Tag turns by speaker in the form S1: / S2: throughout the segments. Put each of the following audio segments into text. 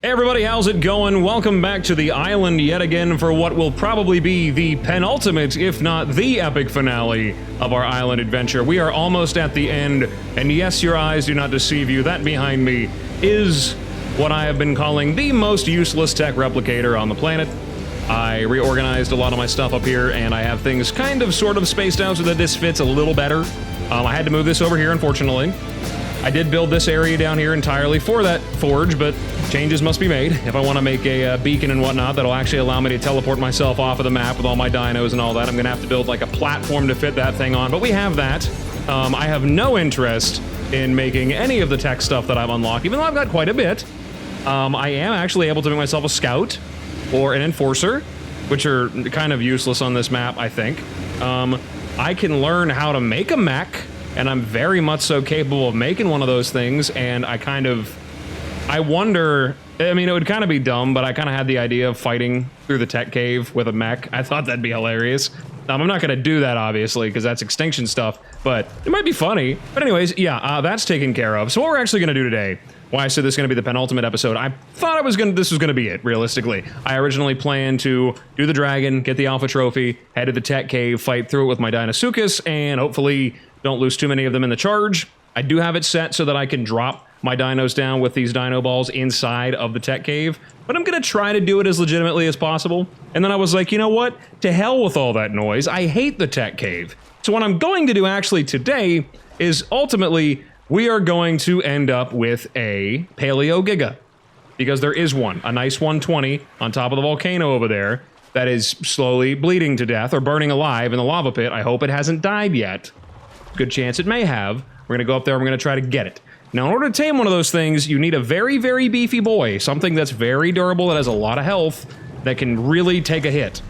S1: Hey everybody, how's it going? Welcome back to the island yet again for what will probably be the penultimate, if not the epic finale of our island adventure. We are almost at the end, and yes, your eyes do not deceive you. That behind me is what I have been calling the most useless tech replicator on the planet. I reorganized a lot of my stuff up here, and I have things kind of sort of spaced out so that this fits a little better. I had to move this over here, unfortunately. I did build this area down here entirely for that forge, but changes must be made if I want to make a beacon and whatnot that'll actually allow me to teleport myself off of the map with all my dinos and all that. I'm going to have to build like a platform to fit that thing on, but we have that. I have no interest in making any of the tech stuff that I've unlocked, even though I've got quite a bit. I am actually able to make myself a scout or an enforcer, which are kind of useless on this map, I think. I can learn how to make a mech, and I'm very much so capable of making one of those things, and I wonder, I mean, it would kind of be dumb, but I kind of had the idea of fighting through the tech cave with a mech. I thought that'd be hilarious. I'm not going to do that, obviously, because that's extinction stuff, but it might be funny. But anyways, yeah, that's taken care of. So what we're actually going to do today, why I said this is going to be the penultimate episode, I thought this was going to be it, realistically. I originally planned to do the dragon, get the alpha trophy, head to the tech cave, fight through it with my Dinosuchus, and hopefully don't lose too many of them in the charge. I do have it set so that I can drop my dinos down with these dino balls inside of the tech cave, but I'm gonna try to do it as legitimately as possible. And then I was like, you know what? To hell with all that noise. I hate the tech cave. So what I'm going to do actually today is ultimately we are going to end up with a Paleo Giga, because there is one, a nice 120 on top of the volcano over there that is slowly bleeding to death or burning alive in the lava pit. I hope it hasn't died yet. Good chance it may have. We're gonna go up there and we're gonna try to get it. Now, in order to tame one of those things, you need a very, very beefy boy, something that's very durable, that has a lot of health, that can really take a hit.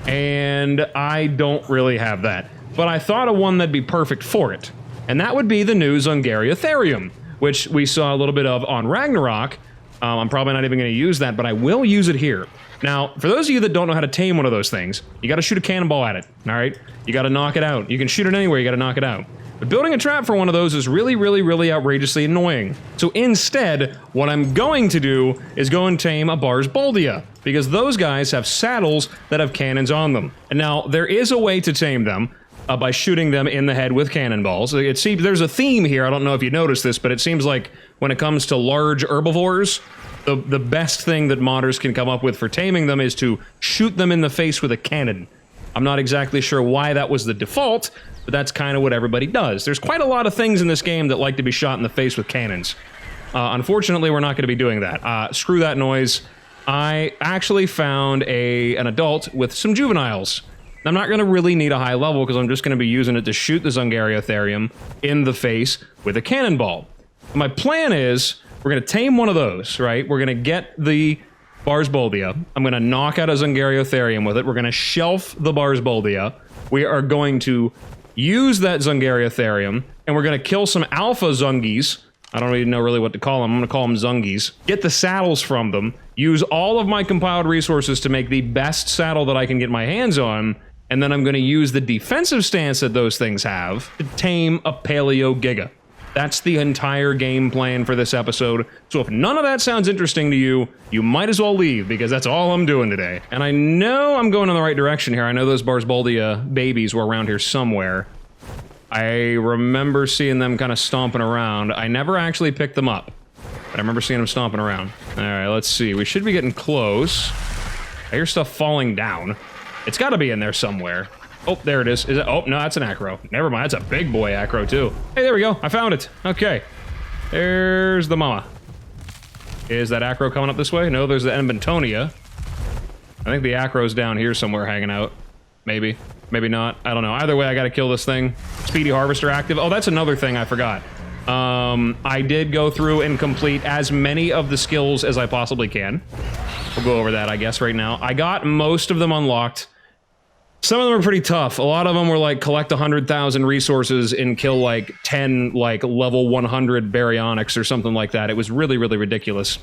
S1: And I don't really have that. But I thought of one that'd be perfect for it. And that would be the new Dzungariotherium, which we saw a little bit of on Ragnarok. I'm probably not even gonna use that, but I will use it here. Now, for those of you that don't know how to tame one of those things, you gotta shoot a cannonball at it, all right? You gotta knock it out. You can shoot it anywhere, you gotta knock it out. But building a trap for one of those is really, really, really outrageously annoying. So instead, what I'm going to do is go and tame a Barsboldia, because those guys have saddles that have cannons on them. And now, there is a way to tame them by shooting them in the head with cannonballs. It seems there's a theme here, I don't know if you noticed this, but it seems like when it comes to large herbivores, the best thing that modders can come up with for taming them is to shoot them in the face with a cannon. I'm not exactly sure why that was the default, but that's kind of what everybody does. There's quite a lot of things in this game that like to be shot in the face with cannons. Unfortunately, we're not going to be doing that. Screw that noise. I actually found an adult with some juveniles. I'm not going to really need a high level because I'm just going to be using it to shoot the Dzungariotherium in the face with a cannonball. My plan is we're going to tame one of those, right? We're going to get the Barsboldia. I'm going to knock out a Dzungariotherium with it. We're going to shelf the Barsboldia. We are going to use that Dzungariotherium, and we're going to kill some alpha Zungies. I don't even know really what to call them. I'm going to call them Zungies. Get the saddles from them. Use all of my compiled resources to make the best saddle that I can get my hands on. And then I'm going to use the defensive stance that those things have to tame a Paleo Giga. That's the entire game plan for this episode. So if none of that sounds interesting to you, you might as well leave, because that's all I'm doing today. And I know I'm going in the right direction here. I know those Barsboldia babies were around here somewhere. I remember seeing them kind of stomping around. I never actually picked them up, but I remember seeing them stomping around. All right, let's see. We should be getting close. I hear stuff falling down. It's got to be in there somewhere. Oh, there it is. Is it? Oh, no, that's an acro. Never mind, that's a big boy acro, too. Hey, there we go. I found it. Okay. There's the mama. Is that acro coming up this way? No, there's the Enbentonia. I think the acro's down here somewhere hanging out. Maybe. Maybe not. I don't know. Either way, I gotta kill this thing. Speedy Harvester active. Oh, that's another thing I forgot. I did go through and complete as many of the skills as I possibly can. We'll go over that, I guess, right now. I got most of them unlocked. Some of them are pretty tough. A lot of them were like collect 100,000 resources and kill like 10 like level 100 baryonyx or something like that. It was really, really ridiculous.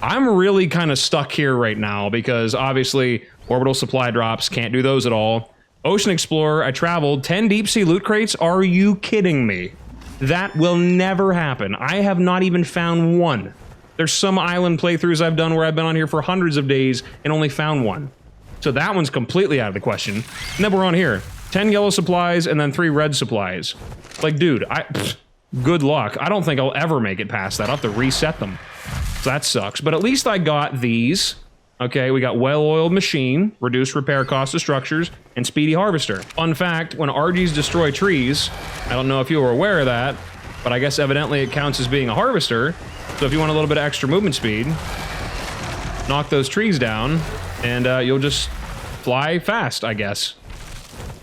S1: I'm really kind of stuck here right now because obviously orbital supply drops, can't do those at all. Ocean Explorer, I traveled 10 deep sea loot crates. Are you kidding me? That will never happen. I have not even found one. There's some island playthroughs I've done where I've been on here for hundreds of days and only found one. So that one's completely out of the question. And then we're on here. 10 yellow supplies and then 3 red supplies. Like, dude, good luck. I don't think I'll ever make it past that. I'll have to reset them. So that sucks. But at least I got these. Okay, we got well-oiled machine, reduced repair cost of structures, and speedy harvester. Fun fact, when RGs destroy trees, I don't know if you were aware of that, but I guess evidently it counts as being a harvester. So if you want a little bit of extra movement speed, knock those trees down, and you'll just fly fast, I guess.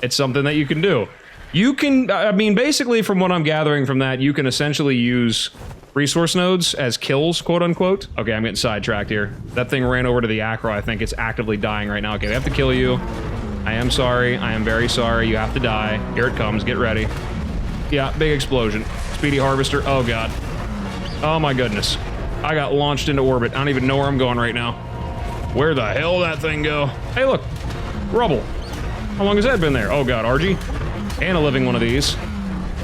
S1: It's something that you can do. You can, I mean, basically from what I'm gathering from that, you can essentially use resource nodes as kills, quote unquote. Okay, I'm getting sidetracked here. That thing ran over to the acro. I think it's actively dying right now. Okay, we have to kill you. I am sorry. I am very sorry. You have to die. Here it comes. Get ready. Yeah, big explosion. Speedy harvester. Oh, God. Oh, my goodness. I got launched into orbit. I don't even know where I'm going right now. Where the hell did that thing go? Hey, look. Rubble. How long has that been there? Oh, God. RG. And a living one of these.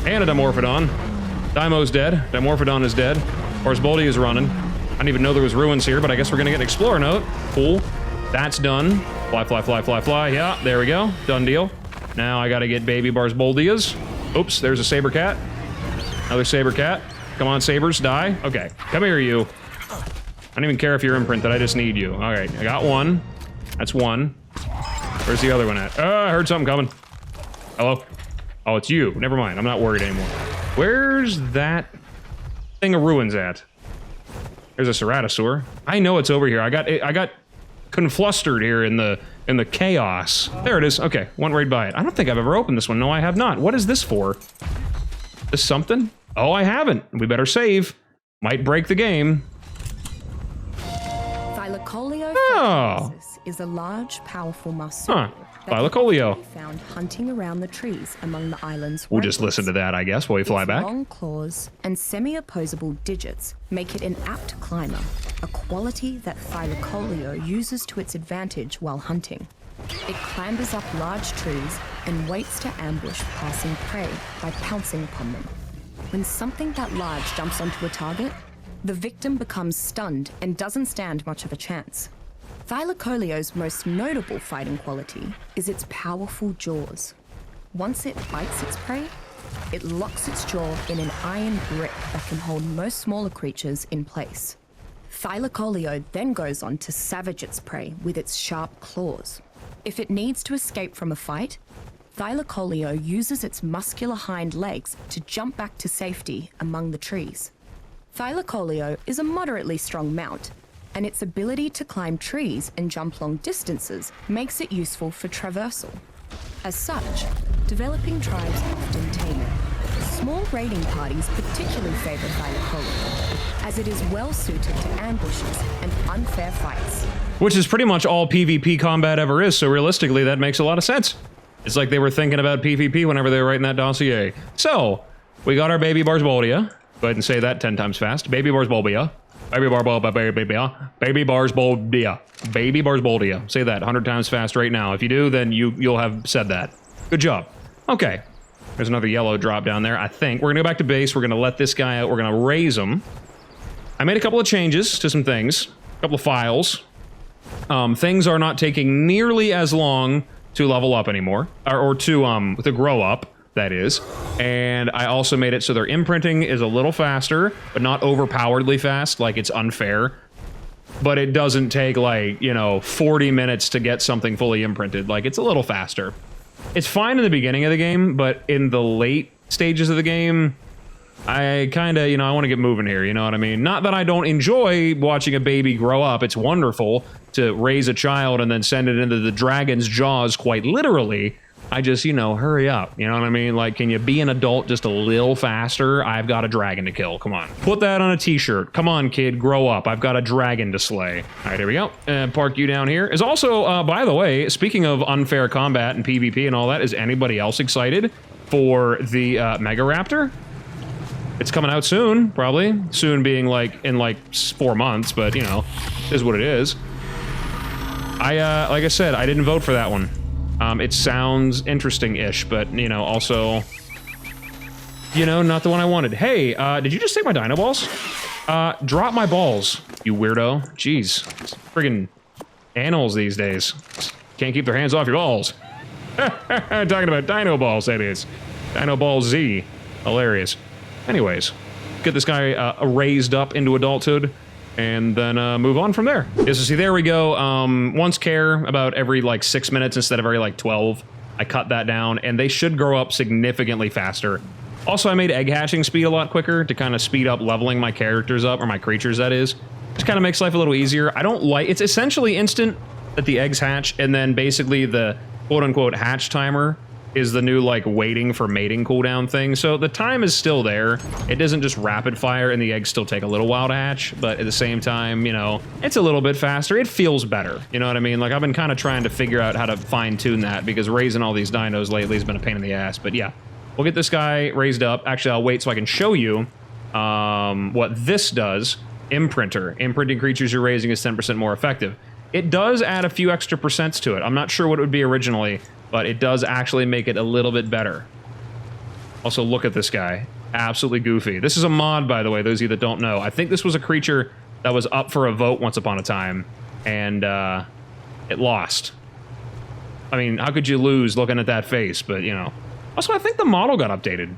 S1: And a Dimorphodon. Dimo's dead. Dimorphodon is dead. Barsboldia is running. I didn't even know there was ruins here, but I guess we're gonna get an explorer note. Cool. That's done. Fly, fly, fly, fly, fly. Yeah, there we go. Done deal. Now I gotta get baby Barsboldias. Oops, there's a saber cat. Another saber cat. Come on, sabers, die. Okay, come here, you. I don't even care if you're imprinted. I just need you. All right, I got one. That's one. Where's the other one at? Oh, I heard something coming. Hello? Oh, it's you. Never mind. I'm not worried anymore. Where's that thing of ruins at? There's a Ceratosaur. I know it's over here. I got conflustered here in the chaos. There it is. Okay, went right by it. I don't think I've ever opened this one. No, I have not. What is this for? This something? Oh, I haven't. We better save. Might break the game.
S2: Thylacoleo is a large, powerful marsupial.
S1: Thylacoleo.
S2: Found hunting around the trees among the island's
S1: We'll just listen to that, I guess, while we fly back.
S2: Long claws and semi-opposable digits make it an apt climber, a quality that Thylacoleo uses to its advantage while hunting. It clambers up large trees and waits to ambush passing prey by pouncing upon them. When something that large jumps onto a target, the victim becomes stunned and doesn't stand much of a chance. Thylacoleo's most notable fighting quality is its powerful jaws. Once it bites its prey, it locks its jaw in an iron grip that can hold most smaller creatures in place. Thylacoleo then goes on to savage its prey with its sharp claws. If it needs to escape from a fight, Thylacoleo uses its muscular hind legs to jump back to safety among the trees. Thylacoleo is a moderately strong mount, and its ability to climb trees and jump long distances makes it useful for traversal. As such, developing tribes often tame it. Small raiding parties particularly favor Thylacoleo, as it is well suited to ambushes and unfair fights.
S1: Which is pretty much all PvP combat ever is, so realistically that makes a lot of sense. It's like they were thinking about PvP whenever they were writing that dossier. So, we got our baby Barsboldia. Go ahead and say that 10 times fast. Baby Barsboldia. Baby Barsboldia. Baby Barsboldia. Baby Barsboldia. Say that 100 times fast right now. If you do, then you'll have said that. Good job. Okay. There's another yellow drop down there, I think. We're gonna go back to base. We're gonna let this guy out. We're gonna raise him. I made a couple of changes to some things. A couple of files. Things are not taking nearly as long to level up anymore. Or to grow up. That is. And I also made it so their imprinting is a little faster, but not overpoweredly fast, like it's unfair. But it doesn't take, like, you know, 40 minutes to get something fully imprinted. Like, it's a little faster. It's fine in the beginning of the game, but in the late stages of the game, I kind of, you know, I want to get moving here, you know what I mean? Not that I don't enjoy watching a baby grow up. It's wonderful to raise a child and then send it into the dragon's jaws, quite literally. I just, you know, hurry up. You know what I mean? Like, can you be an adult just a little faster? I've got a dragon to kill. Come on. Put that on a t-shirt. Come on, kid. Grow up. I've got a dragon to slay. All right, here we go. Park you down here. Is also, by the way, speaking of unfair combat and PvP and all that, is anybody else excited for the Megaraptor? It's coming out soon, probably. Soon being, like, in, like, 4 months, but, you know, is what it is. Like I said, I didn't vote for that one. It sounds interesting-ish, but, you know, also, you know, not the one I wanted. Hey, did you just take my dino balls? Drop my balls, you weirdo. Jeez. Friggin' animals these days. Can't keep their hands off your balls. Talking about dino balls, that is. Dino Ball Z. Hilarious. Anyways, get this guy raised up into adulthood, and then move on from there. Yeah, so see, there we go. Once care, about every like 6 minutes instead of every like 12. I cut that down, and they should grow up significantly faster. Also, I made egg hatching speed a lot quicker to kind of speed up leveling my characters up, or my creatures, that is. Just kind of makes life a little easier. I don't like... It's essentially instant that the eggs hatch, and then basically the quote-unquote hatch timer is the new, like, waiting for mating cooldown thing. So the time is still there. It doesn't just rapid fire, and the eggs still take a little while to hatch, but at the same time, you know, it's a little bit faster. It feels better, you know what I mean? Like, I've been kind of trying to figure out how to fine-tune that, because raising all these dinos lately has been a pain in the ass, but yeah. We'll get this guy raised up. Actually, I'll wait so I can show you what this does. Imprinter. Imprinting creatures you're raising is 10% more effective. It does add a few extra percents to it. I'm not sure what it would be originally, but it does actually make it a little bit better. Also, look at this guy. Absolutely goofy. This is a mod, by the way, those of you that don't know. I think this was a creature that was up for a vote once upon a time, and it lost. I mean, how could you lose looking at that face? But, you know. Also, I think the model got updated.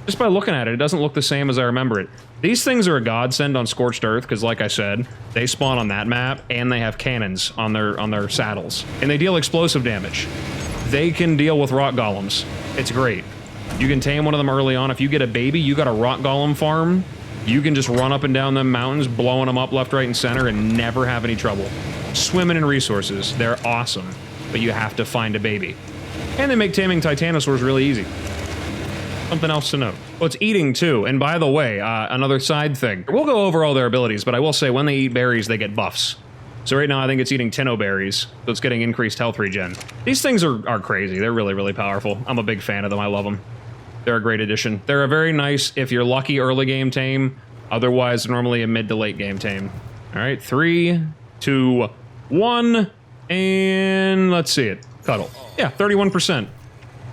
S1: Just by looking at it, it doesn't look the same as I remember it. These things are a godsend on Scorched Earth, because like I said, they spawn on that map, and they have cannons on their saddles. And they deal explosive damage. They can deal with rock golems. It's great. You can tame one of them early on. If you get a baby, you got a rock golem farm, you can just run up and down them mountains, blowing them up left, right, and center, and never have any trouble. Swimming in resources. They're awesome. But you have to find a baby. And they make taming titanosaurs really easy. Something else to note. Well, it's eating too. And by the way, another side thing. We'll go over all their abilities, but I will say when they eat berries, they get buffs. So right now I think it's eating Tinno berries, so it's getting increased health regen. These things are crazy. They're really, really powerful. I'm a big fan of them. I love them. They're a great addition. They're a very nice, if you're lucky, early game tame. Otherwise, normally a mid to late game tame. All right, 3, 2, 1, and let's see it. Cuddle. Yeah, 31%.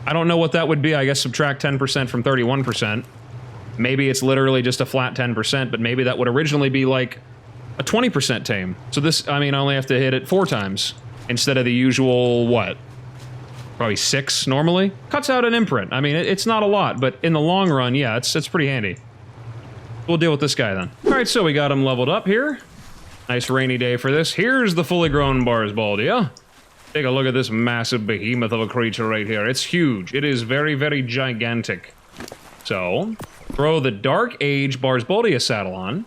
S1: I don't know what that would be. I guess subtract 10% from 31%. Maybe it's literally just a flat 10%, but maybe that would originally be like a 20% tame. So this, I mean, I only have to hit it 4 times instead of the usual, what? Probably 6 normally. Cuts out an imprint. I mean, it's not a lot, but in the long run, yeah, it's pretty handy. We'll deal with this guy then. All right, so we got him leveled up here. Nice rainy day for this. Here's the fully grown Barsboldia. Take a look at this massive behemoth of a creature right here. It's huge. It is very, very gigantic. So, throw the Dark Age Barsboldia saddle on,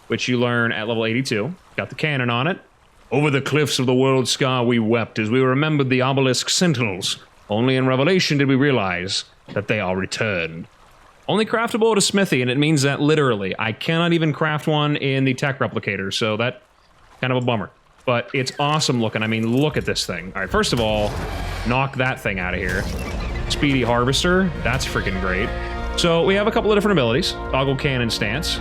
S1: which you learn at level 82. Got the cannon on it. Over the cliffs of the world scar we wept as we remembered the obelisk sentinels. Only in Revelation did we realize that they are returned. Only craftable at a smithy, and it means that literally. I cannot even craft one in the tech replicator, so that kind of a bummer. But it's awesome looking. I mean, look at this thing. All right, first of all, knock that thing out of here. Speedy Harvester, that's freaking great. So we have a couple of different abilities. Toggle cannon stance.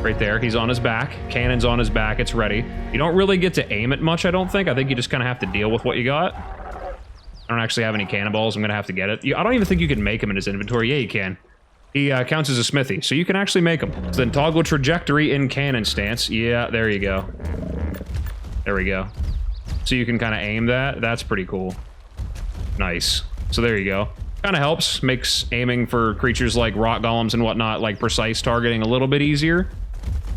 S1: Right there, he's on his back. Cannon's on his back, it's ready. You don't really get to aim it much, I don't think. I think you just kind of have to deal with what you got. I don't actually have any cannonballs, I'm gonna have to get it. I don't even think you can make him in his inventory. Yeah, you can. He counts as a smithy, so you can actually make him. So then toggle trajectory in cannon stance. Yeah, there you go. There we go. So you can kind of aim that. That's pretty cool. Nice. So there you go. Kind of helps. Makes aiming for creatures like rock golems and whatnot, like precise targeting, a little bit easier.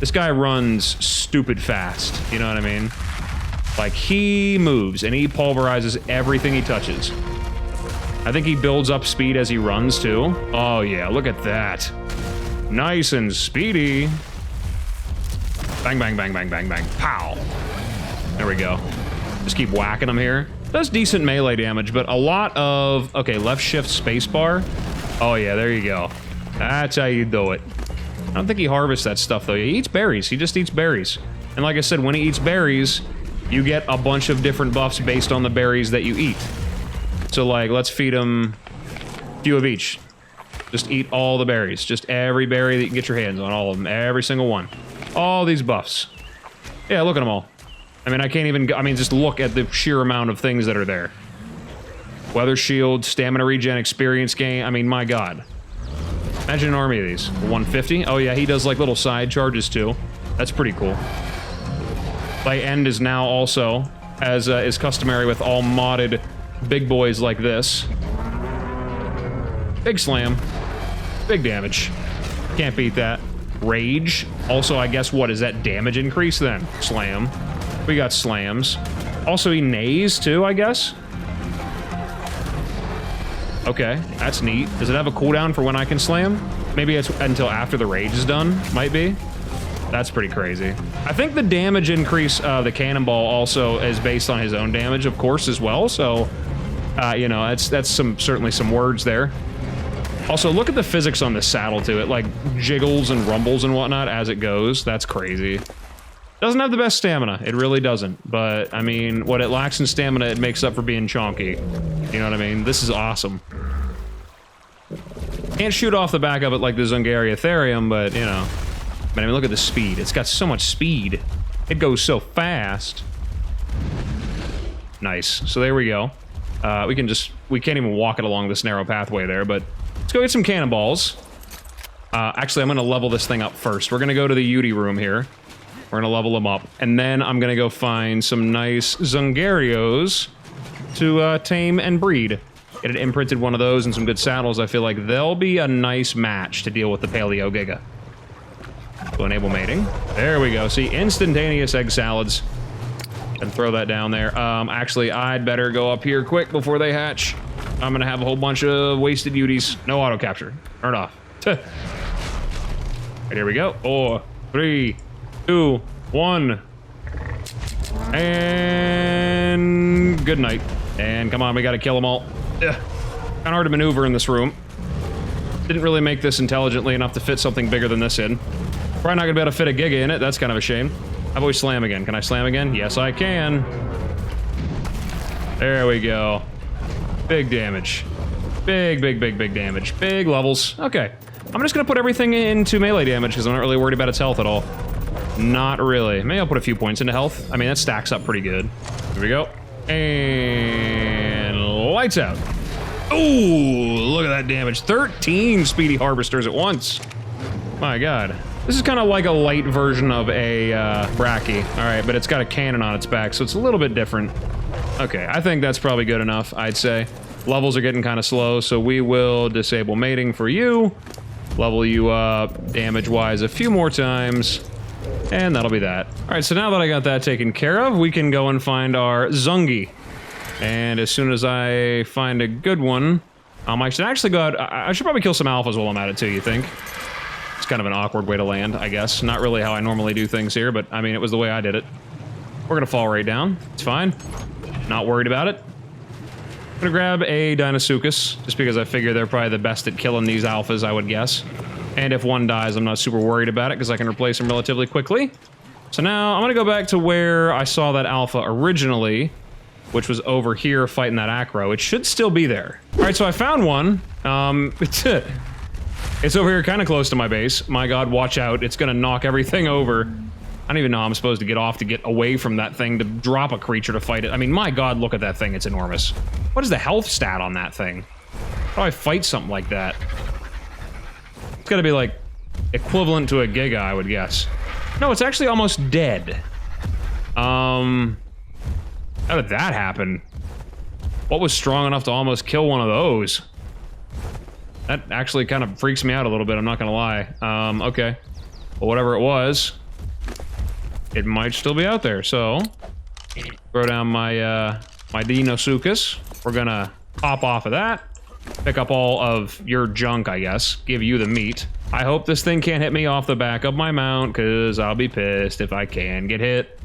S1: This guy runs stupid fast. You know what I mean? Like, he moves and he pulverizes everything he touches. I think he builds up speed as he runs, too. Oh, yeah. Look at that. Nice and speedy. Bang, bang, bang, bang, bang, bang. Pow. There we go. Just keep whacking him here. Does decent melee damage, but a lot of... Okay, left shift spacebar. Oh yeah, there you go. That's how you do it. I don't think he harvests that stuff though. He eats berries. He just eats berries. And like I said, when he eats berries, you get a bunch of different buffs based on the berries that you eat. So like, let's feed him a few of each. Just eat all the berries. Just every berry that you can get your hands on. All of them. Every single one. All these buffs. Yeah, look at them all. I mean, I can't even... I mean, just look at the sheer amount of things that are there. Weather shield, stamina regen, experience gain. I mean, my god. Imagine an army of these. 150. Oh yeah, he does like little side charges too. That's pretty cool. Light end is now also, as is customary with all modded big boys like this. Big slam. Big damage. Can't beat that. Rage. Also, I guess, what is that damage increase then? Slam. We got slams. Also, he neighs too, I guess. Okay, that's neat. Does it have a cooldown for when I can slam? Maybe it's until after the rage is done. Might be. That's pretty crazy. I think the damage increase of the cannonball also is based on his own damage, of course, as well. So, you know, that's certainly some words there. Also, look at the physics on the saddle, too. It, like, jiggles and rumbles and whatnot as it goes. That's crazy. Doesn't have the best stamina. It really doesn't. But, I mean, what it lacks in stamina, it makes up for being chonky. You know what I mean? This is awesome. Can't shoot off the back of it like the Dzungariotherium, but, you know. But, I mean, look at the speed. It's got so much speed. It goes so fast. Nice. So there we go. We can't even walk it along this narrow pathway there, but let's go get some cannonballs. Actually, I'm going to level this thing up first. We're going to go to the UD room here. We're going to level them up. And then I'm going to go find some nice Dzungarios to tame and breed. Get an imprinted one of those and some good saddles. I feel like they'll be a nice match to deal with the Paleo Giga. So enable mating. There we go. See, instantaneous egg salads. And throw that down there. Actually, I'd better go up here quick before they hatch. I'm gonna have a whole bunch of wasted UDs. No auto capture. Turn it off. Right, here we go. 4, 3, 2, 1. And good night. And come on, we gotta kill them all. Ugh. Kinda hard to maneuver in this room. Didn't really make this intelligently enough to fit something bigger than this in. Probably not gonna be able to fit a Giga in it. That's kind of a shame. How about we slam again? Can I slam again? Yes, I can. There we go. Big damage. Big damage. Big levels. Okay. I'm just gonna put everything into melee damage because I'm not really worried about its health at all. Not really. Maybe I'll put a few points into health. I mean, that stacks up pretty good. Here we go. And lights out. Ooh, look at that damage. 13 speedy harvesters at once. My God. This is kind of like a light version of a Brachy. All right, but it's got a cannon on its back, so it's a little bit different. Okay, I think that's probably good enough, I'd say. Levels are getting kind of slow, so we will disable mating for you. Level you up damage-wise a few more times. And that'll be that. All right, so now that I got that taken care of, we can go and find our Zungi. And as soon as I find a good one, I should actually go out. I should probably kill some alphas while I'm at it too, you think? It's kind of an awkward way to land, I guess. Not really how I normally do things here, but I mean, it was the way I did it. We're gonna fall right down. It's fine. Not worried about it. I'm gonna grab a Dinosuchus, just because I figure they're probably the best at killing these alphas, I would guess. And if one dies, I'm not super worried about it, because I can replace them relatively quickly. So now, I'm gonna go back to where I saw that alpha originally, which was over here fighting that acro. It should still be there. All right, so I found one. It's over here kind of close to my base. My God, watch out. It's gonna knock everything over. I don't even know how I'm supposed to get off to get away from that thing to drop a creature to fight it. I mean, my God, look at that thing. It's enormous. What is the health stat on that thing? How do I fight something like that? It's gotta be like equivalent to a Giga, I would guess. No, it's actually almost dead. How did that happen? What was strong enough to almost kill one of those? That actually kind of freaks me out a little bit, I'm not gonna lie. Okay. Well, whatever it was, it might still be out there, so... Throw down my, my Dinosuchus. We're gonna pop off of that. Pick up all of your junk, I guess. Give you the meat. I hope this thing can't hit me off the back of my mount, because I'll be pissed if I can get hit.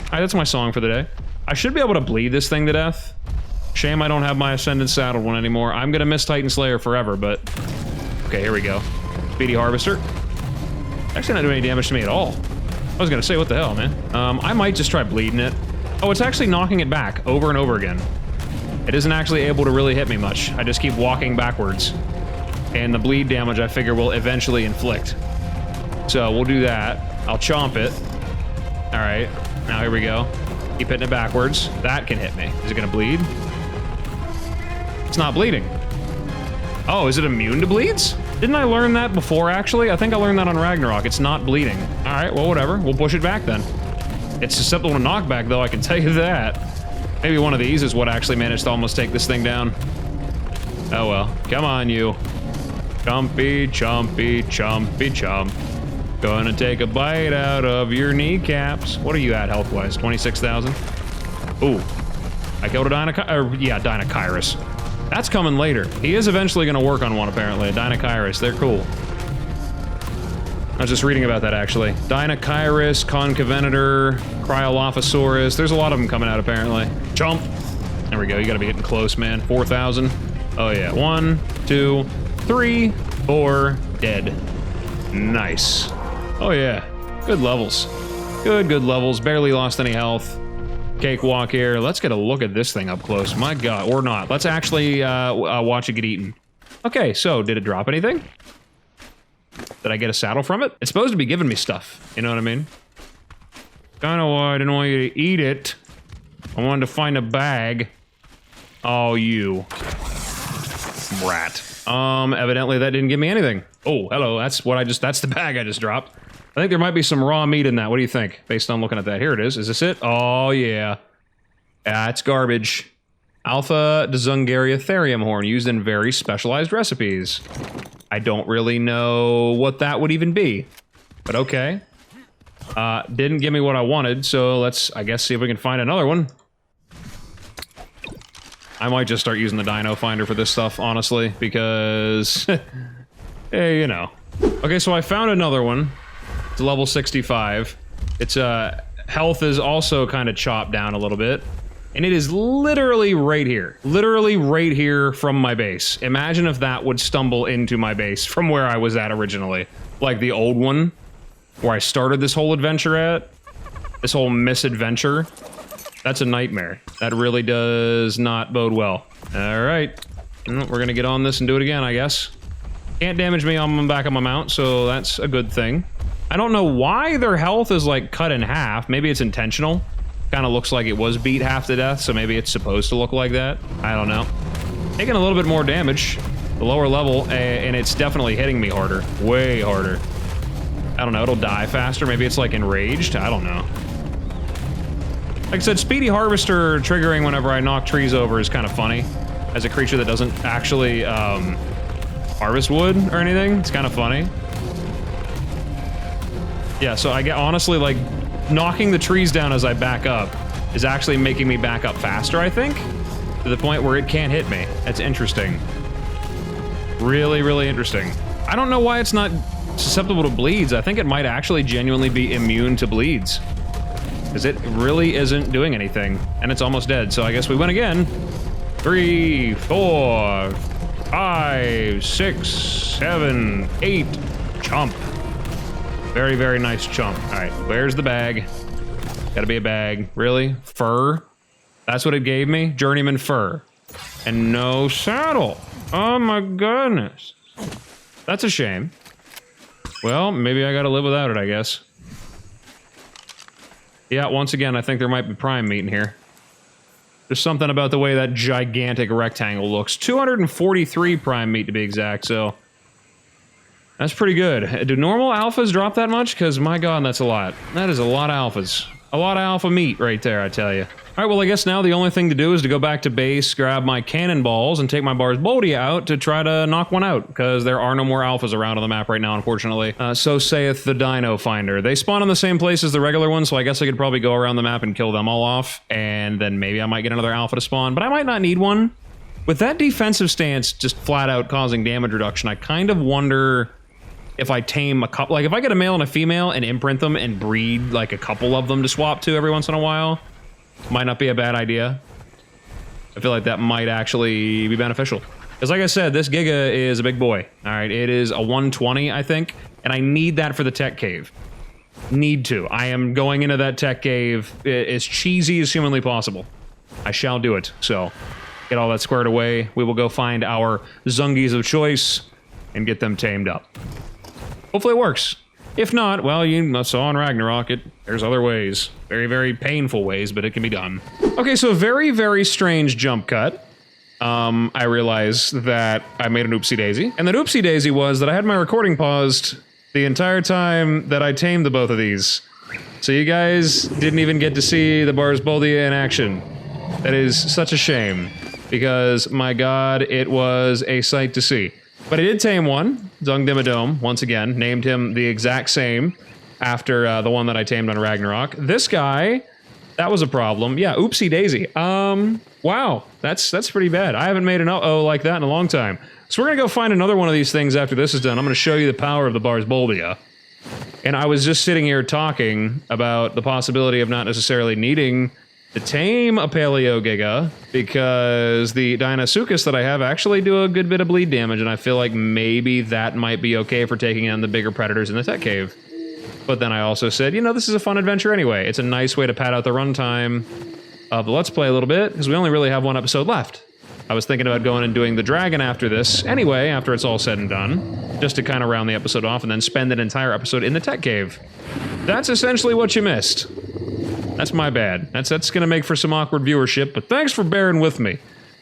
S1: Alright, that's my song for the day. I should be able to bleed this thing to death. Shame I don't have my Ascended saddled one anymore. I'm gonna miss Titan Slayer forever, but... Okay, here we go. Speedy Harvester. Actually not doing any damage to me at all. I was gonna say, what the hell, man? I might just try bleeding it. Oh, it's actually knocking it back over and over again. It isn't actually able to really hit me much. I just keep walking backwards. And the bleed damage, I figure, will eventually inflict. So, we'll do that. I'll chomp it. Alright, now here we go. Keep hitting it backwards. That can hit me. Is it gonna bleed? It's not bleeding. Oh, is it immune to bleeds? Didn't I learn that before, actually? I think I learned that on Ragnarok. It's not bleeding. All right, well, whatever. We'll push it back then. It's susceptible to knockback, though, I can tell you that. Maybe one of these is what actually managed to almost take this thing down. Oh, well. Come on, you. Chumpy, chumpy, chumpy, chump. Gonna take a bite out of your kneecaps. What are you at health-wise? 26,000? Ooh. I killed a Dinocyrus. That's coming later. He is eventually gonna work on one, apparently. A Dinocyrus. They're cool. I was just reading about that, actually. Dinocyrus, Concavenator, Cryolophosaurus. There's a lot of them coming out, apparently. Chomp. There we go. You gotta be getting close, man. 4,000. Oh, yeah. 1, 2, 3, 4. Dead. Nice. Oh, yeah. Good levels. Good levels. Barely lost any health. Cakewalk here. Let's get a look at this thing up close. My God. Or not. Let's actually watch it get eaten. Okay, so did it drop anything? Did I get a saddle from it? It's supposed to be giving me stuff. You know what I mean? Kinda why I didn't want you to eat it. I wanted to find a bag. Oh, you. Rat. Evidently that didn't give me anything. Oh, hello. That's the bag I just dropped. I think there might be some raw meat in that. What do you think? Based on looking at that. Here it is. Is this it? Oh, yeah. Yeah, it's garbage. Alpha Dzungariotherium horn used in very specialized recipes. I don't really know what that would even be. But okay. Didn't give me what I wanted, so let's, I guess, see if we can find another one. I might just start using the Dino Finder for this stuff, honestly, because... hey, you know. Okay, so I found another one. It's level 65. Its health is also kind of chopped down a little bit. And it is literally right here. Literally right here from my base. Imagine if that would stumble into my base from where I was at originally. Like the old one, where I started this whole adventure at. This whole misadventure. That's a nightmare. That really does not bode well. Alright. We're gonna get on this and do it again, I guess. Can't damage me on the back of my mount, so that's a good thing. I don't know why their health is, like, cut in half. Maybe it's intentional. Kind of looks like it was beat half to death, so maybe it's supposed to look like that. I don't know. Taking a little bit more damage. The lower level, and it's definitely hitting me harder. Way harder. I don't know, it'll die faster. Maybe it's, like, enraged? I don't know. Like I said, Speedy Harvester triggering whenever I knock trees over is kind of funny. As a creature that doesn't actually, harvest wood or anything. It's kind of funny. Yeah, so I get, honestly, like, knocking the trees down as I back up is actually making me back up faster, I think. To the point where it can't hit me. That's interesting. Really, really interesting. I don't know why it's not susceptible to bleeds. I think it might actually genuinely be immune to bleeds. Because it really isn't doing anything. And it's almost dead, so I guess we win again. 3, 4, 5, 6, 7, 8. Chomp. Very, very nice chomp. Alright, where's the bag? Gotta be a bag. Really? Fur? That's what it gave me? Journeyman fur. And no saddle. Oh my goodness. That's a shame. Well, maybe I gotta live without it, I guess. Yeah, once again, I think there might be prime meat in here. There's something about the way that gigantic rectangle looks. 243 prime meat to be exact, so... that's pretty good. Do normal alphas drop that much? Because, my God, that's a lot. That is a lot of alphas. A lot of alpha meat right there, I tell you. Alright, well, I guess now the only thing to do is to go back to base, grab my cannonballs, and take my Barsboldia out to try to knock one out, because there are no more alphas around on the map right now, unfortunately. So saith the Dino Finder. They spawn in the same place as the regular ones, so I guess I could probably go around the map and kill them all off, and then maybe I might get another alpha to spawn, but I might not need one. With that defensive stance just flat out causing damage reduction, I kind of wonder... if I tame a couple, like if I get a male and a female and imprint them and breed like a couple of them to swap to every once in a while, might not be a bad idea. I feel like that might actually be beneficial. Because like I said, this Giga is a big boy. All right, it is a 120, I think, and I need that for the tech cave. Need to. I am going into that tech cave as cheesy as humanly possible. I shall do it. So, get all that squared away. We will go find our Zungies of choice and get them tamed up. Hopefully it works. If not, well, you saw in Ragnarok, there's other ways. Very, very painful ways, but it can be done. Okay, so very, very strange jump cut. I realized that I made an oopsie daisy. And that oopsie daisy was that I had my recording paused the entire time that I tamed the both of these. So you guys didn't even get to see the Barsboldia in action. That is such a shame, because my god, it was a sight to see. But I did tame one, Dzungariotherium, once again, named him the exact same after the one that I tamed on Ragnarok. This guy, that was a problem. Yeah, oopsie daisy. Wow, that's pretty bad. I haven't made an uh-oh like that in a long time. So we're gonna go find another one of these things after this is done. I'm gonna show you the power of the Barsboldia. And I was just sitting here talking about the possibility of not necessarily needing to tame a Paleo Giga, because the Dinosuchus that I have actually do a good bit of bleed damage, and I feel like maybe that might be okay for taking on the bigger predators in the tech cave. But then I also said, you know, this is a fun adventure anyway. It's a nice way to pad out the runtime of the Let's Play a little bit, because we only really have one episode left. I was thinking about going and doing the dragon after this anyway, after it's all said and done, just to kind of round the episode off and then spend an entire episode in the tech cave. That's essentially what you missed. That's my bad. That's going to make for some awkward viewership, but thanks for bearing with me.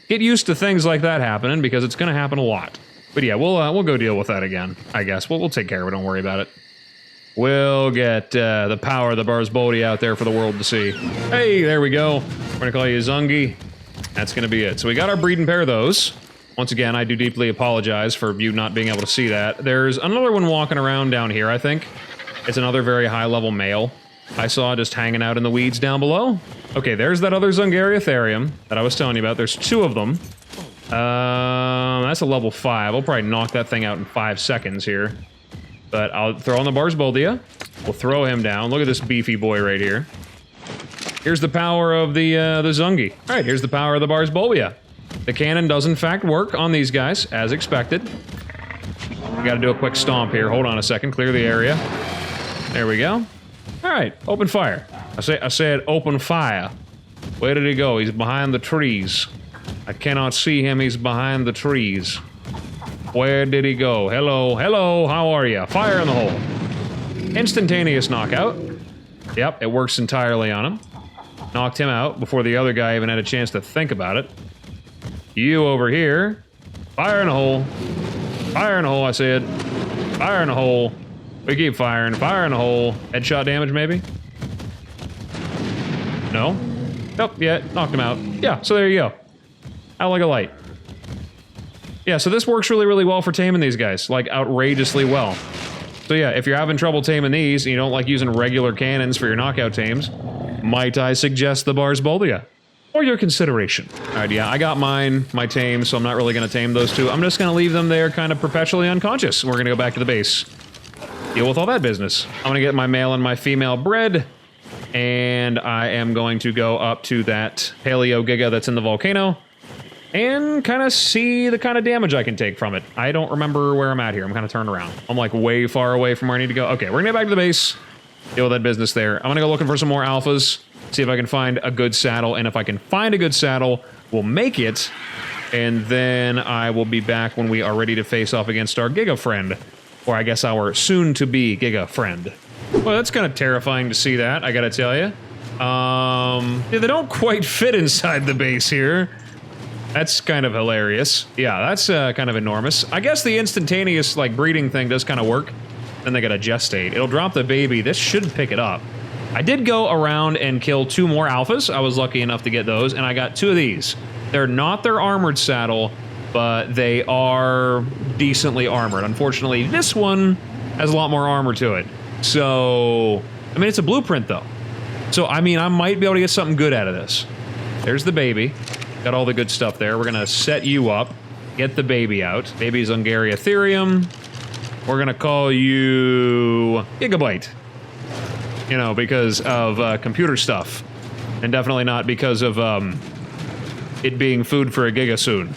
S1: Get used to things like that happening, because it's going to happen a lot. But yeah, we'll go deal with that again, I guess. We'll take care of it, don't worry about it. We'll get the power of the Barsboldia out there for the world to see. Hey, there we go. We're going to call you Zungi. That's going to be it. So we got our breeding pair of those. Once again, I do deeply apologize for you not being able to see that. There's another one walking around down here, I think. It's another very high-level male I saw just hanging out in the weeds down below. Okay, there's that other Dzungariotherium that I was telling you about. There's two of them. That's a level 5. I'll probably knock that thing out in 5 seconds here. But I'll throw on the Barsboldia. We'll throw him down. Look at this beefy boy right here. Here's the power of the Zungi. All right, here's the power of the Barsboldia. The cannon does in fact work on these guys, as expected. We gotta do a quick stomp here. Hold on a second, clear the area. There we go. All right, open fire. I said open fire. Where did he go? He's behind the trees. I cannot see him, he's behind the trees. Where did he go? Hello, hello, how are you? Fire in the hole. Instantaneous knockout. Yep, it works entirely on him. Knocked him out before the other guy even had a chance to think about it. You over here. Fire in the hole. Fire in the hole, I said. Fire in the hole. We keep firing. Fire in the hole. Headshot damage, maybe? No? Nope, yeah, knocked him out. Yeah, so there you go. Out like a light. Yeah, so this works really, really well for taming these guys. Like, outrageously well. So yeah, if you're having trouble taming these, and you don't like using regular cannons for your knockout tames, might I suggest the Barsboldia? For your consideration. Alright, yeah, I got my tame, so I'm not really going to tame those two. I'm just going to leave them there kind of perpetually unconscious. We're going to go back to the base. Deal with all that business. I'm going to get my male and my female bred, and I am going to go up to that Paleo Giga that's in the volcano, and kind of see the kind of damage I can take from it. I don't remember where I'm at here. I'm kind of turned around. I'm like way far away from where I need to go. Okay, we're gonna get back to the base. Deal with that business there. I'm gonna go looking for some more alphas. See if I can find a good saddle. And if I can find a good saddle, we'll make it. And then I will be back when we are ready to face off against our Giga friend. Or I guess our soon-to-be Giga friend. Well, that's kind of terrifying to see that, I gotta tell you. Yeah, they don't quite fit inside the base here. That's kind of hilarious. Yeah, that's kind of enormous. I guess the instantaneous, like, breeding thing does kind of work. Then they gotta gestate. It'll drop the baby. This should pick it up. I did go around and kill 2 more alphas. I was lucky enough to get those, and I got 2 of these. They're not their armored saddle, but they are decently armored. Unfortunately, this one has a lot more armor to it. So, I mean, it's a blueprint, though. So, I mean, I might be able to get something good out of this. There's the baby. Got all the good stuff there. We're gonna set you up, get the baby out. Baby Dzungariotherium. We're gonna call you Gigabyte. You know, because of computer stuff. And definitely not because of it being food for a Giga soon.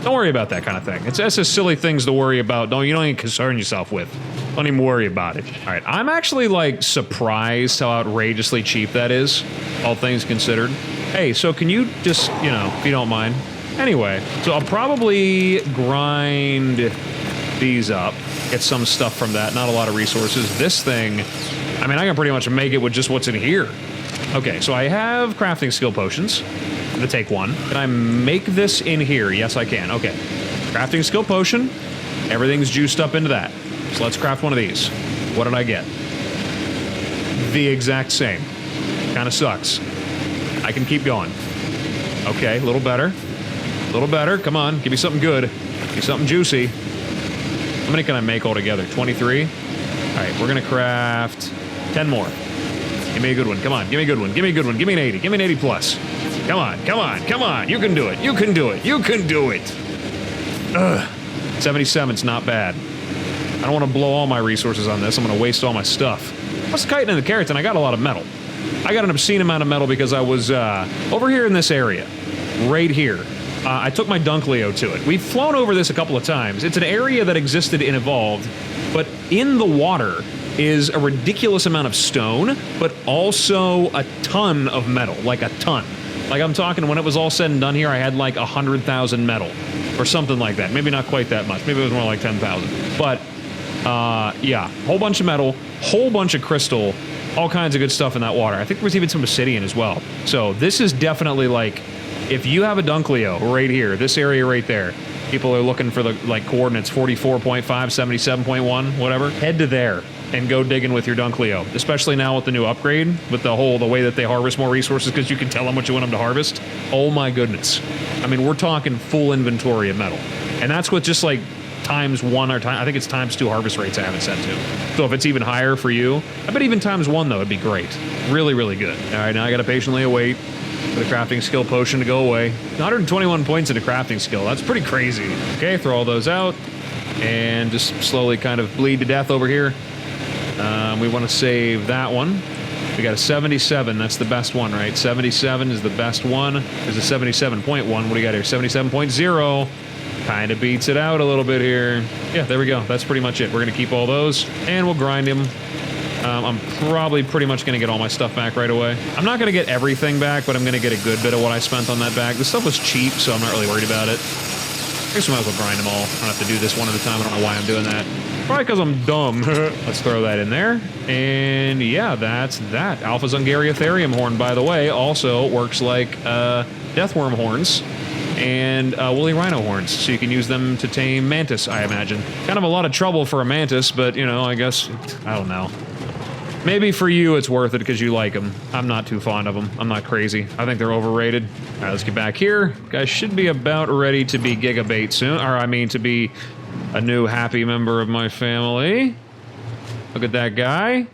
S1: Don't worry about that kind of thing. That's just silly things to worry about. You don't even concern yourself with. Don't even worry about it. All right, I'm actually like surprised how outrageously cheap that is, all things considered. Hey, so can you just, you know, if you don't mind. Anyway, so I'll probably grind these up, get some stuff from that, not a lot of resources. This thing, I mean, I can pretty much make it with just what's in here. Okay, so I have crafting skill potions. to take one. Can I make this in here? Yes, I can. Okay. Crafting skill potion. Everything's juiced up into that. So let's craft one of these. What did I get? The exact same. Kind of sucks. I can keep going. Okay, a little better. A little better. Come on, give me something good. Give me something juicy. How many can I make altogether? 23? All right, we're gonna craft 10 more. Give me a good one. Come on, give me a good one. Give me a good one. Give me an 80. Give me an 80 plus. Come on, come on, come on. You can do it. You can do it. You can do it. Ugh. 77's not bad. I don't want to blow all my resources on this. I'm going to waste all my stuff. What's the chitin and the keratin? I got a lot of metal. I got an obscene amount of metal because I was over here in this area. Right here. I took my Dunkleo to it. We've flown over this a couple of times. It's an area that existed in Evolved, but in the water is a ridiculous amount of stone, but also a ton of metal. Like a ton. Like I'm talking, when it was all said and done here, I had like 100,000 metal. Or something like that. Maybe not quite that much. Maybe it was more like 10,000. But, yeah. Whole bunch of metal, whole bunch of crystal, all kinds of good stuff in that water. I think there was even some obsidian as well. So this is definitely like, if you have a Dunkleo right here, this area right there, people are looking for the like coordinates 44.5, 77.1, whatever, head to there and go digging with your Dunkleo, especially now with the new upgrade, with the way that they harvest more resources because you can tell them what you want them to harvest. Oh my goodness. I mean, we're talking full inventory of metal. And that's with just like ×1 or I think it's ×2 harvest rates I haven't set to. So if it's even higher for you, I bet even ×1 though, it'd be great. Really, really good. All right, now I gotta patiently await for the crafting skill potion to go away. 121 points into crafting skill, that's pretty crazy. Okay, throw all those out and just slowly kind of bleed to death over here. We want to save that one. We got a 77. That's the best one, right? 77 is the best one. There's a 77.1. What do you got here? 77.0. Kind of beats it out a little bit here. Yeah, there we go. That's pretty much it. We're going to keep all those, and we'll grind him. I'm probably pretty much going to get all my stuff back right away. I'm not going to get everything back, but I'm going to get a good bit of what I spent on that bag. This stuff was cheap, so I'm not really worried about it. I guess we might as well grind them all. I don't have to do this one at a time. I don't know why I'm doing that. Probably because I'm dumb. Let's throw that in there. And yeah, that's that. Alpha Dzungariotherium horn, by the way, also works like deathworm horns and woolly rhino horns. So you can use them to tame mantis, I imagine. Kind of a lot of trouble for a mantis, but, you know, I guess, I don't know. Maybe for you it's worth it because you like them. I'm not too fond of them. I'm not crazy. I think they're overrated. All right, let's get back here. Guys should be about ready to be gigabait soon. Or, I mean, to be a new happy member of my family. Look at that guy.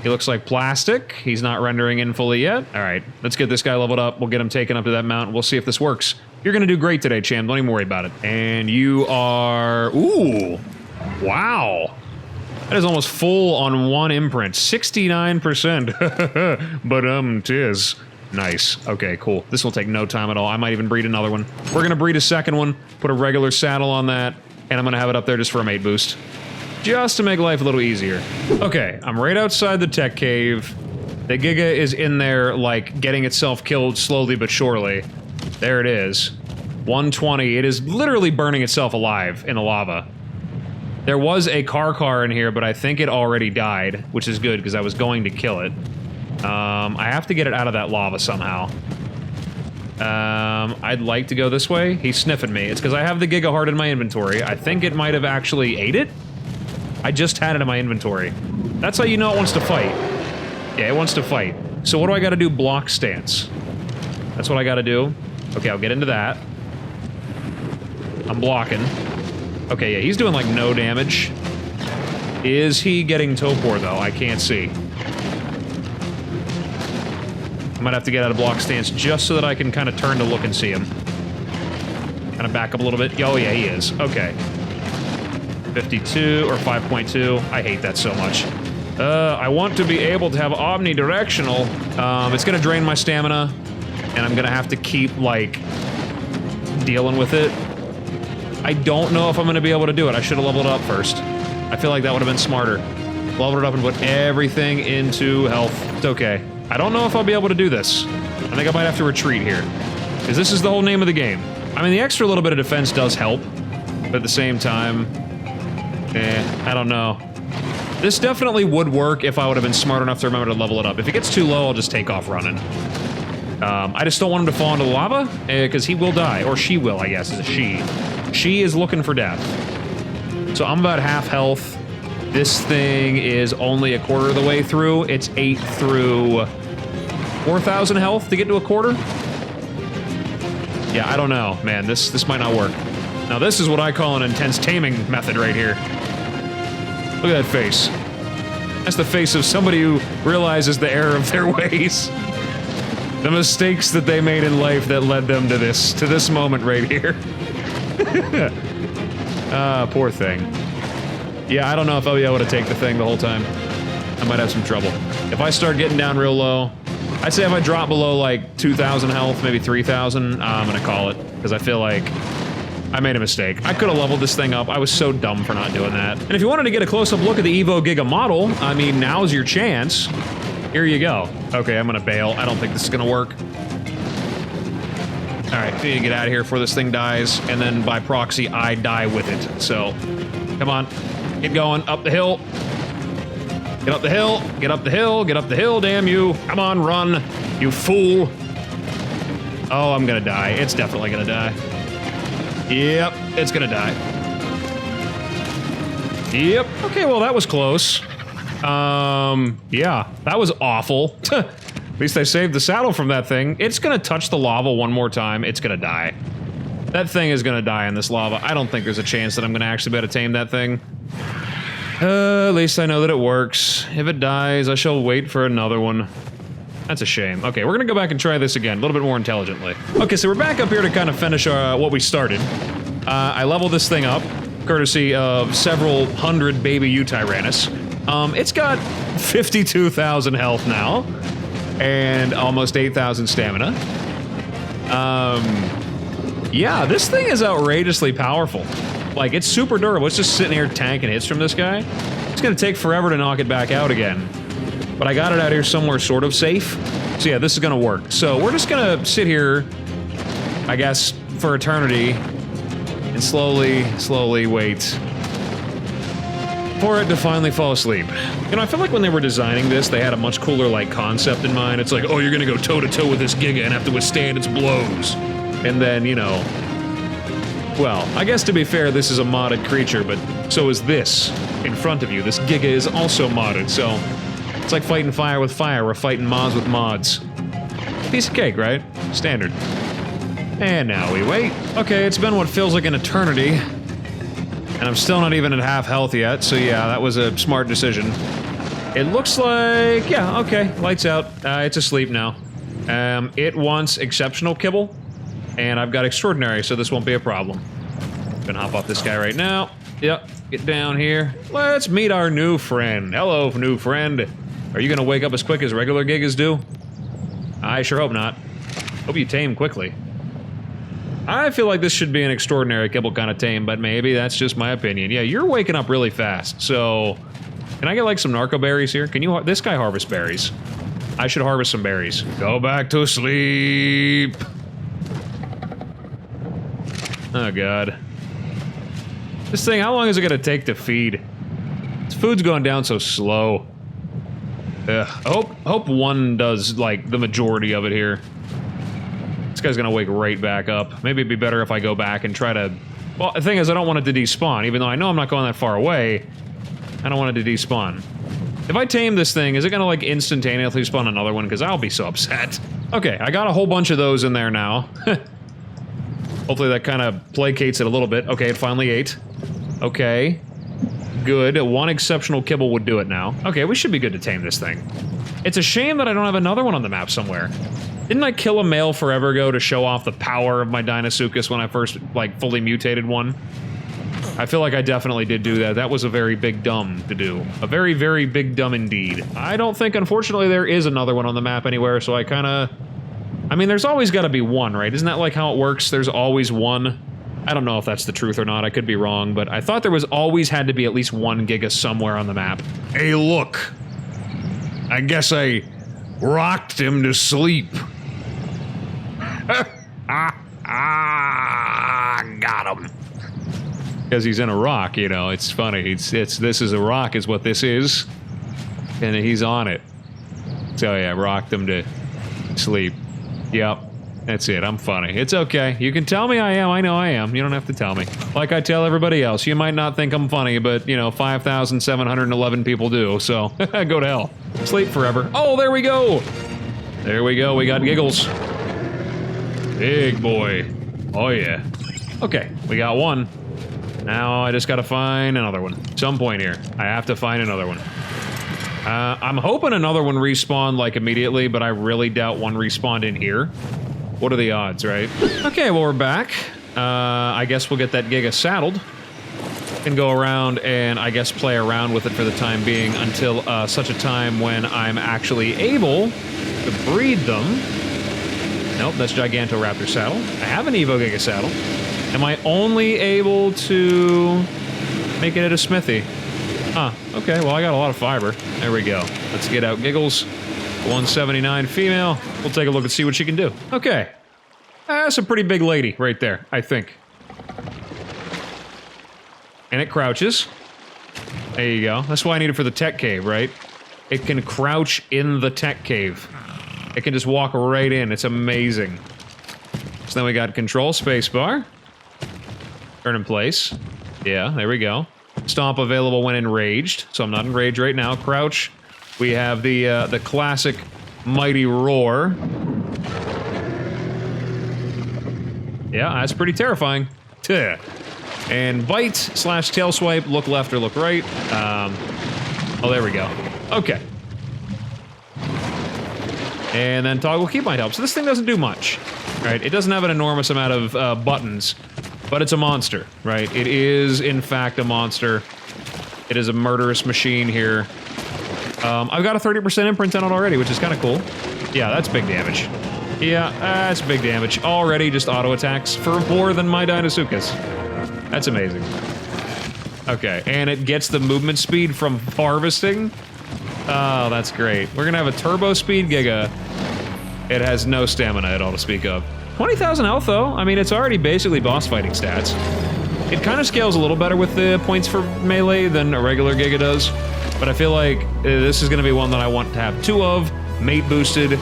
S1: He looks like plastic. He's not rendering in fully yet. All right, let's get this guy leveled up. We'll get him taken up to that mountain. We'll see if this works. You're going to do great today, Cham. Don't even worry about it. And you are... Ooh. Wow. That is almost full on one imprint. 69%. But tis. Nice. Okay, cool. This will take no time at all. I might even breed another one. We're gonna breed a second one, put a regular saddle on that, and I'm gonna have it up there just for a mate boost. Just to make life a little easier. Okay, I'm right outside the tech cave. The Giga is in there, like, getting itself killed slowly but surely. There it is. 120. It is literally burning itself alive in the lava. There was a car in here, but I think it already died, which is good, because I was going to kill it. I have to get it out of that lava somehow. I'd like to go this way. He's sniffing me. It's because I have the Giga Heart in my inventory. I think it might have actually ate it. I just had it in my inventory. That's how you know it wants to fight. Yeah, it wants to fight. So what do I gotta do? Block stance. That's what I gotta do. Okay, I'll get into that. I'm blocking. Okay, yeah, he's doing, like, no damage. Is he getting Topor, though? I can't see. I might have to get out of block stance just so that I can kind of turn to look and see him. Kind of back up a little bit. Oh, yeah, he is. Okay. 52 or 5.2. I hate that so much. I want to be able to have omnidirectional. It's going to drain my stamina, and I'm going to have to keep, like, dealing with it. I don't know if I'm going to be able to do it. I should have leveled it up first. I feel like that would have been smarter. Leveled it up and put everything into health. It's okay. I don't know if I'll be able to do this. I think I might have to retreat here. Because this is the whole name of the game. I mean, the extra little bit of defense does help. But at the same time... I don't know. This definitely would work if I would have been smart enough to remember to level it up. If it gets too low, I'll just take off running. I just don't want him to fall into the lava, because he will die. Or she will, I guess, is a she. She is looking for death. So I'm about half health. This thing is only a quarter of the way through. It's 8 through 4,000 health to get to a quarter. Yeah, I don't know, man. This might not work. Now this is what I call an intense taming method right here. Look at that face. That's the face of somebody who realizes the error of their ways. The mistakes that they made in life that led them to this moment right here. Poor thing. Yeah, I don't know if I'll be able to take the thing the whole time. I might have some trouble. If I start getting down real low, I'd say if I drop below like 2,000 health, maybe 3,000, I'm gonna call it. Because I feel like I made a mistake. I could have leveled this thing up. I was so dumb for not doing that. And if you wanted to get a close-up look at the Evo Giga model, I mean, now's your chance. Here you go. Okay, I'm gonna bail. I don't think this is gonna work. All right, need to get out of here before this thing dies, and then by proxy, I die with it. So, come on, get going, up the hill. Get up the hill, get up the hill, get up the hill, damn you. Come on, run, you fool. Oh, I'm gonna die. It's definitely gonna die. Yep, it's gonna die. Yep, okay, well, that was close. Yeah, that was awful. At least I saved the saddle from that thing. It's gonna touch the lava one more time, it's gonna die. That thing is gonna die in this lava. I don't think there's a chance that I'm gonna actually be able to tame that thing. At least I know that it works. If it dies, I shall wait for another one. That's a shame. Okay, we're gonna go back and try this again, a little bit more intelligently. Okay, so we're back up here to kind of finish what we started. I leveled this thing up, courtesy of several hundred baby Eutyrannus. It's got 52,000 health now, and almost 8,000 stamina. Yeah, this thing is outrageously powerful. Like, it's super durable. It's just sitting here tanking hits from this guy. It's gonna take forever to knock it back out again. But I got it out here somewhere sort of safe. So yeah, this is gonna work. So we're just gonna sit here, I guess, for eternity, and slowly wait for it to finally fall asleep. You know, I feel like when they were designing this, they had a much cooler, like, concept in mind. It's like, oh, you're gonna go toe-to-toe with this Giga and have to withstand its blows. And then, you know... Well, I guess to be fair, this is a modded creature, but so is this in front of you. This Giga is also modded, so... It's like fighting fire with fire. We're fighting mods with mods. Piece of cake, right? Standard. And now we wait. Okay, it's been what feels like an eternity. And I'm still not even at half health yet, so yeah, that was a smart decision. It looks like... yeah, okay, lights out. It's asleep now. It wants exceptional kibble, and I've got extraordinary, so this won't be a problem. Gonna hop off this guy right now. Yep, get down here. Let's meet our new friend. Hello, new friend. Are you gonna wake up as quick as regular Gigas do? I sure hope not. Hope you tame quickly. I feel like this should be an extraordinary kibble kind of tame, but maybe that's just my opinion. Yeah, you're waking up really fast, so... Can I get, like, some narco berries here? Can you... This guy harvests berries. I should harvest some berries. Go back to sleep! Oh, God. This thing, how long is it gonna take to feed? This food's going down so slow. I hope one does, like, the majority of it here. This guy's gonna wake right back up. Maybe it'd be better if I go back and try to... Well, the thing is, I don't want it to despawn. Even though I know I'm not going that far away, I don't want it to despawn. If I tame this thing, is it gonna, like, instantaneously spawn another one? Because I'll be so upset. Okay, I got a whole bunch of those in there now. Hopefully that kind of placates it a little bit. Okay, it finally ate. Okay. Good. One exceptional kibble would do it now. Okay, we should be good to tame this thing. It's a shame that I don't have another one on the map somewhere. Didn't I kill a male forever ago to show off the power of my Dinosuchus when I first, like, fully mutated one? I feel like I definitely did do that. That was a very big dumb to do. A very, very big dumb indeed. I don't think, unfortunately, there is another one on the map anywhere, so I kinda... I mean, there's always gotta be one, right? Isn't that like how it works? There's always one. I don't know if that's the truth or not. I could be wrong, but I thought there was always had to be at least one Giga somewhere on the map. Hey, look. I guess I rocked him to sleep. Got him. Because he's in a rock, you know. It's funny. This is a rock is what this is. And he's on it. So yeah, rocked him to sleep. Yep. That's it. I'm funny. It's okay. You can tell me I am. I know I am. You don't have to tell me. Like I tell everybody else. You might not think I'm funny, but, you know, 5,711 people do, so go to hell. Sleep forever. Oh, there we go! There we go. We got Giggles. Big boy. Oh, yeah. Okay, we got one. Now I just gotta find another one. Some point here. I have to find another one. I'm hoping another one respawned, like, immediately, but I really doubt one respawned in here. What are the odds, right? Okay, well, we're back. I guess we'll get that Giga saddled. And go around and, I guess, play around with it for the time being until such a time when I'm actually able to breed them. Nope, that's Gigantoraptor saddle. I have an Evo Giga saddle. Am I only able to make it at a smithy? Huh, okay, well, I got a lot of fiber. There we go. Let's get out Giggles. 179 female. We'll take a look and see what she can do. Okay. That's a pretty big lady right there, I think. And it crouches. There you go. That's why I need it for the tech cave, right? It can crouch in the tech cave. It can just walk right in. It's amazing. So then we got control spacebar. Turn in place. Yeah, there we go. Stomp available when enraged. So I'm not enraged right now. Crouch. We have the classic mighty roar. Yeah, that's pretty terrifying. Tuh. And bite slash tail swipe. Look left or look right. Oh, there we go. Okay. And then toggle keybind help. So this thing doesn't do much, right? It doesn't have an enormous amount of buttons, but it's a monster, right? It is, in fact, a monster. It is a murderous machine here. I've got a 30% imprint on it already, which is kind of cool. Yeah, that's big damage. Yeah, that's big damage. Already just auto attacks for more than my Dinosuchus. That's amazing. Okay, and it gets the movement speed from harvesting. Oh, that's great. We're gonna have a turbo speed Giga. It has no stamina at all to speak of. 20,000 health, though. I mean, it's already basically boss fighting stats. It kind of scales a little better with the points for melee than a regular Giga does. But I feel like this is going to be one that I want to have two of, mate boosted,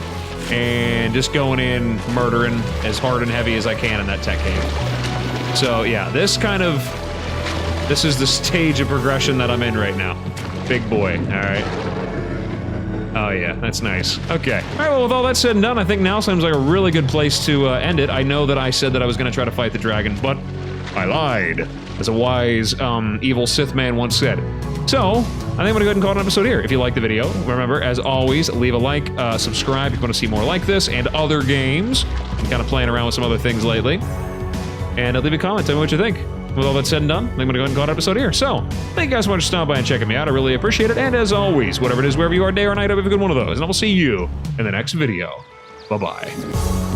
S1: and just going in, murdering as hard and heavy as I can in that tech cave. So yeah, this is the stage of progression that I'm in right now. Big boy, alright. Oh yeah, that's nice. Okay. Alright, well, with all that said and done, I think now seems like a really good place to end it. I know that I said that I was going to try to fight the dragon, but I lied, as a wise, evil Sith man once said. So, I think I'm going to go ahead and call it an episode here. If you liked the video, remember, as always, leave a like, subscribe if you want to see more like this, and other games. I'm kind of playing around with some other things lately. And leave a comment, tell me what you think. With all that said and done, I'm going to go ahead and call it an episode here. So, thank you guys so much for stopping by and checking me out. I really appreciate it. And as always, whatever it is, wherever you are, day or night, I hope you have a good one of those. And I will see you in the next video. Bye-bye.